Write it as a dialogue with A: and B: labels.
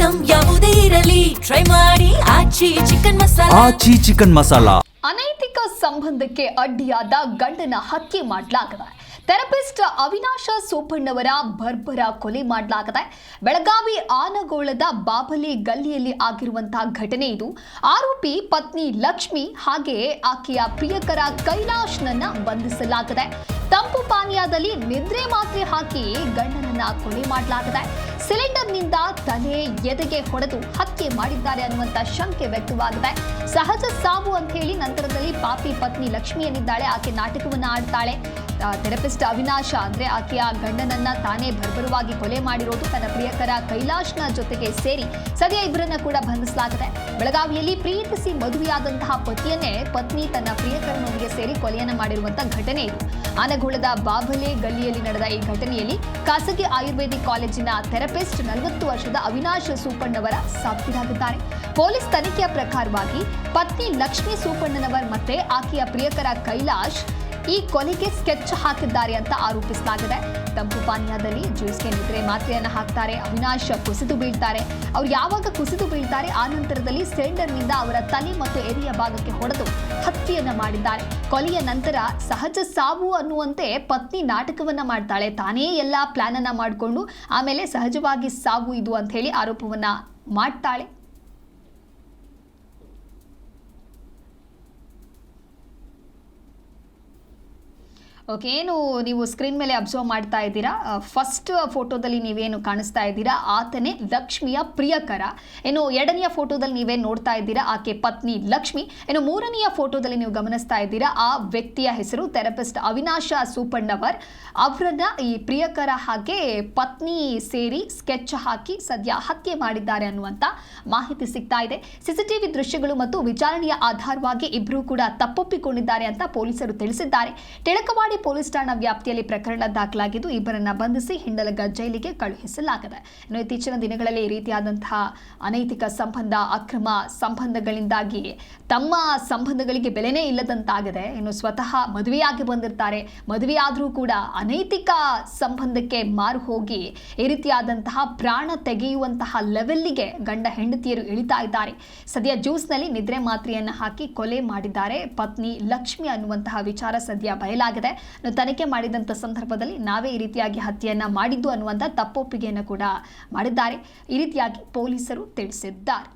A: Item ಯಾವುದೇ ಇರಲಿ try ಮಾಡಿ ಆಚಿ ಚಿಕನ್ ಮಸಾಲಾ.
B: ಅನೈತಿಕ ಸಂಬಂಧಕ್ಕೆ ಅಡ್ಡಿಯಾದ ಗಂಡನ ಹತ್ಯೆ ಮಾಡಲಾಗಿದೆ. ಥೆರಪಿಸ್ಟ್ ಅವಿನಾಶ ಸೋಪಣ್ಣವರ ಬರ್ಬರ ಕೊಲೆ ಮಾಡಲಾಗಿದೆ. ಬೆಳಗಾವಿ ಆನಗೋಳದ ಬಾಬಲಿ ಗಲ್ಲಿಯಲ್ಲಿ ಆಗಿರುವಂತಹ ಘಟನೆ ಇದು. ಆರೋಪಿ ಪತ್ನಿ ಲಕ್ಷ್ಮಿ ಹಾಗೆ ಆಕೆಯ ಪ್ರಿಯಕರ ಕೈಲಾಶ್ನನ್ನ ಬಂಧಿಸಲಾಗಿದೆ. ತಂಪು ಪಾನೀಯದಲ್ಲಿ ನಿದ್ರೆ ಮಾತ್ರೆ ಹಾಕಿ ಗಂಡನನ್ನ ಕೊಲೆ ಮಾಡಲಾಗಿದೆ. ಸಿಲಿಂಡರ್ನಿಂದ ತಲೆ ಎದೆಗೆ ಹೊಡೆದು ಹತ್ಯೆ ಮಾಡಿದ್ದಾರೆ ಅನ್ನುವಂತ ಶಂಕೆ ವ್ಯಕ್ತವಾಗಿದೆ. ಸಹಜ ಸಾವು ಅಂತ ಹೇಳಿ ನಂತರದಲ್ಲಿ ಪಾಪಿ ಪತ್ನಿ ಲಕ್ಷ್ಮಿ ಏನಿದ್ದಾಳೆ ಆಕೆ ನಾಟಕವನ್ನ ಆಡ್ತಾಳೆ. ಥೆರಪಿಸ್ಟ್ ಅವಿನಾಶ ಅಂದ್ರೆ ಆಕೆಯ ಗಂಡನನ್ನ ತಾನೇ ಬರ್ಬರವಾಗಿ ಕೊಲೆ ಮಾಡಿರೋದು ತನ್ನ ಪ್ರಿಯಕರ ಕೈಲಾಶ್ನ ಜೊತೆಗೆ ಸೇರಿ ಸದ್ಯ ಇಬ್ಬರನ್ನ ಕೂಡ ಬಂಧಿಸಲಾಗಿದೆ. ಬೆಳಗಾವಿಯಲ್ಲಿ ಪ್ರೀತಿಸಿ ಮದುವೆಯಾದಂತಹ ಪತಿಯನ್ನೇ ಪತ್ನಿ ತನ್ನ ಪ್ರಿಯಕರನೊಂದಿಗೆ ಸೇರಿ ಕೊಲೆಯನ್ನ ಮಾಡಿರುವಂತಹ ಘಟನೆ ಇದು. ಆನಗೋಳದ ಬಾಬಲೆ ಗಲ್ಲಿಯಲ್ಲಿ ನಡೆದ ಈ ಘಟನೆಯಲ್ಲಿ ಖಾಸಗಿ ಆಯುರ್ವೇದಿಕ್ ಕಾಲೇಜಿನ ಥೆರಪಿಸ್ಟ್ 40 ವರ್ಷದ ಅವಿನಾಶ್ ಸೂಪಣ್ಣವರ ಸಾವಿಗೀಡಾಗಿದ್ದಾರೆ. ಪೊಲೀಸ್ ತನಿಖೆಯ ಪ್ರಕಾರವಾಗಿ ಪತ್ನಿ ಲಕ್ಷ್ಮಿ ಸೂಪಣ್ಣನವರ್ ಮತ್ತೆ ಆಕೆಯ ಪ್ರಿಯಕರ ಕೈಲಾಶ್ ಈ ಕೊಲೆಗೆ ಸ್ಕೆಚ್ ಹಾಕಿದ್ದಾರೆ ಅಂತ ಆರೋಪಿಸಲಾಗಿದೆ. ತಂಪು ಪಾನೀಯದಲ್ಲಿ ಜ್ಯೂಸ್ಗೆ ನಿದ್ರೆ ಮಾತ್ರೆಯನ್ನು ಹಾಕ್ತಾರೆ. ಅವಿನಾಶ್ ಕುಸಿದು ಬೀಳ್ತಾರೆ. ಅವ್ರು ಯಾವಾಗ ಕುಸಿದು ಬೀಳ್ತಾರೆ ಆ ನಂತರದಲ್ಲಿ ಸಿಲಿಂಡರ್ನಿಂದ ಅವರ ತಲೆ ಮತ್ತು ಎದೆಯ ಭಾಗಕ್ಕೆ ಹೊಡೆದು ಹತ್ಯೆಯನ್ನ ಮಾಡಿದ್ದಾರೆ. ಕೊಲೆಯ ನಂತರ ಸಹಜ ಸಾವು ಅನ್ನುವಂತೆ ಪತ್ನಿ ನಾಟಕವನ್ನ ಮಾಡ್ತಾಳೆ. ತಾನೇ ಎಲ್ಲ ಪ್ಲಾನ್ ಅನ್ನ ಮಾಡಿಕೊಂಡು ಆಮೇಲೆ ಸಹಜವಾಗಿ ಸಾವು ಇದು ಅಂತ ಹೇಳಿ ಆರೋಪವನ್ನ ಮಾಡ್ತಾಳೆ. ಓಕೆ, ಏನು ನೀವು ಸ್ಕ್ರೀನ್ ಮೇಲೆ ಅಬ್ಸರ್ವ್ ಮಾಡ್ತಾ ಇದ್ದೀರಾ, ಫಸ್ಟ್ ಫೋಟೋದಲ್ಲಿ ನೀವೇನು ಕಾಣಿಸ್ತಾ ಇದ್ದೀರಾ ಆತನೇ ಲಕ್ಷ್ಮಿಯ ಪ್ರಿಯಕರ. ಏನು ಎರಡನೆಯ ಫೋಟೋದಲ್ಲಿ ನೀವೇನು ನೋಡ್ತಾ ಇದ್ದೀರಾ ಆಕೆ ಪತ್ನಿ ಲಕ್ಷ್ಮಿ. ಏನು ಮೂರನೆಯ ಫೋಟೋದಲ್ಲಿ ನೀವು ಗಮನಿಸ್ತಾ ಇದ್ದೀರಾ ಆ ವ್ಯಕ್ತಿಯ ಹೆಸರು ಥೆರಪಿಸ್ಟ್ ಅವಿನಾಶ ಸೂಪಣ್ಣವರ್. ಅವರನ್ನ ಈ ಪ್ರಿಯಕರ ಹಾಗೆ ಪತ್ನಿ ಸೇರಿ ಸ್ಕೆಚ್ ಹಾಕಿ ಸದ್ಯ ಹತ್ಯೆ ಮಾಡಿದ್ದಾರೆ ಅನ್ನುವಂಥ ಮಾಹಿತಿ ಸಿಗ್ತಾ ಇದೆ. ಸಿಸಿಟಿವಿ ದೃಶ್ಯಗಳು ಮತ್ತು ವಿಚಾರಣೆಯ ಆಧಾರವಾಗಿ ಇಬ್ಬರು ಕೂಡ ತಪ್ಪೊಪ್ಪಿಕೊಂಡಿದ್ದಾರೆ ಅಂತ ಪೊಲೀಸರು ತಿಳಿಸಿದ್ದಾರೆ. ಟಿಳಕವಾಡಿ ಪೊಲೀಸ್ ಠಾಣಾ ವ್ಯಾಪ್ತಿಯಲ್ಲಿ ಪ್ರಕರಣ ದಾಖಲಾಗಿದ್ದು ಇಬ್ಬರನ್ನ ಬಂಧಿಸಿ ಹಿಂಡಲಗ ಜೈಲಿಗೆ ಕಳುಹಿಸಲಾಗಿದೆ. ಇನ್ನು ಇತ್ತೀಚಿನ ದಿನಗಳಲ್ಲಿ ಈ ರೀತಿಯಾದಂತಹ ಅನೈತಿಕ ಸಂಬಂಧ, ಅಕ್ರಮ ಸಂಬಂಧಗಳಿಂದಾಗಿ ತಮ್ಮ ಸಂಬಂಧಗಳಿಗೆ ಬೆಲೆನೇ ಇಲ್ಲದಂತಾಗಿದೆ. ಇನ್ನು ಸ್ವತಃ ಮದುವೆಯಾಗಿ ಬಂದಿರ್ತಾರೆ, ಮದುವೆಯಾದರೂ ಕೂಡ ಅನೈತಿಕ ಸಂಬಂಧಕ್ಕೆ ಮಾರು ಹೋಗಿ ಈ ರೀತಿಯಾದಂತಹ ಪ್ರಾಣ ತೆಗೆಯುವಂತಹ ಲೆವೆಲ್ಗೆ ಗಂಡ ಹೆಂಡತಿಯರು ಇಳಿತಾ ಇದ್ದಾರೆ. ಸದ್ಯ ಜ್ಯೂಸ್ನಲ್ಲಿ ನಿದ್ರೆ ಮಾತ್ರೆಯನ್ನು ಹಾಕಿ ಕೊಲೆ ಮಾಡಿದ್ದಾರೆ ಪತ್ನಿ ಲಕ್ಷ್ಮಿ ಅನ್ನುವಂತಹ ವಿಚಾರ ಸದ್ಯ ಬಯಲಾಗಿದೆ. ತನಿಖೆ ಮಾಡಿದಂಥ ಸಂದರ್ಭದಲ್ಲಿ ನಾವೇ ಈ ರೀತಿಯಾಗಿ ಹತ್ಯೆಯನ್ನ ಮಾಡಿದ್ದು ಅನ್ನುವಂಥ ತಪ್ಪೊಪ್ಪಿಗೆಯನ್ನು ಕೂಡ ಮಾಡಿದ್ದಾರೆ. ಈ ರೀತಿಯಾಗಿ ಪೊಲೀಸರು ತಿಳಿಸಿದ್ದಾರೆ.